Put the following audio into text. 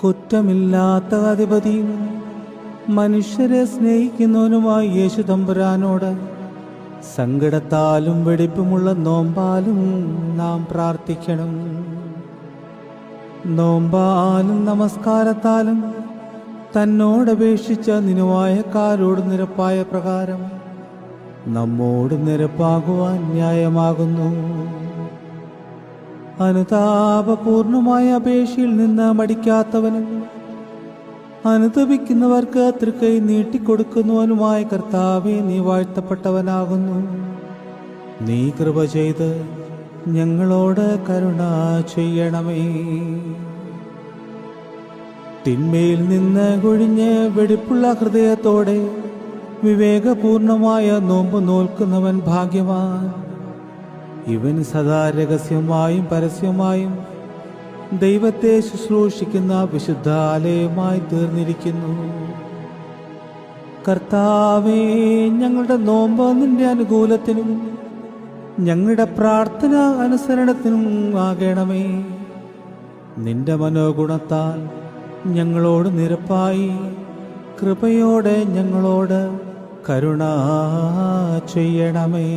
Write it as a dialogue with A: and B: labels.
A: കുറ്റമില്ലാത്ത അധിപതിയും മനുഷ്യരെ സ്നേഹിക്കുന്നവനുമായ യേശു തമ്പുരാനോട് സങ്കടത്താലും വെടിപ്പുമുള്ള നോമ്പാലും നാം പ്രാർത്ഥിക്കണം. നോമ്പാലും നമസ്കാരത്താലും തന്നോടപേക്ഷിച്ച നിനുവായക്കാരോട് നിരപ്പായ പ്രകാരം നമ്മോട് നിരപ്പാകുവാൻ ന്യായമാകുന്നു. അനുതാപപൂർണമായ അപേക്ഷയിൽ നിന്ന് മടിക്കാത്തവനും അനുതപിക്കുന്നവർക്ക് തൃക്കൈ നീട്ടിക്കൊടുക്കുന്നവനുമായ കർത്താവേ, നീ വാഴ്ത്തപ്പെട്ടവനാകുന്നു. നീ കൃപ ചെയ്ത് ഞങ്ങളോട് കരുണ ചെയ്യണമേ. തിന്മയിൽ നിന്ന് ഒഴിഞ്ഞ് വെടിപ്പുള്ള ഹൃദയത്തോടെ വിവേകപൂർണമായ നോമ്പ് നോൽക്കുന്നവൻ ഭാഗ്യവാൻ. ഇവൻ സദാ രഹസ്യമായും പരസ്യമായും ദൈവത്തെ ശുശ്രൂഷിക്കുന്ന വിശുദ്ധാലയമായി തീർന്നിരിക്കുന്നു. കർത്താവേ, ഞങ്ങളുടെ നോമ്പ് നിന്റെ അനുകൂലത്തിനും ഞങ്ങളുടെ പ്രാർത്ഥന അനുസരണത്തിനും ആകണമേ. നിന്റെ മനോഗുണത്താൽ ഞങ്ങളോട് നിരപ്പായി കൃപയോടെ ഞങ്ങളോട് കരുണ ചെയ്യണമേ.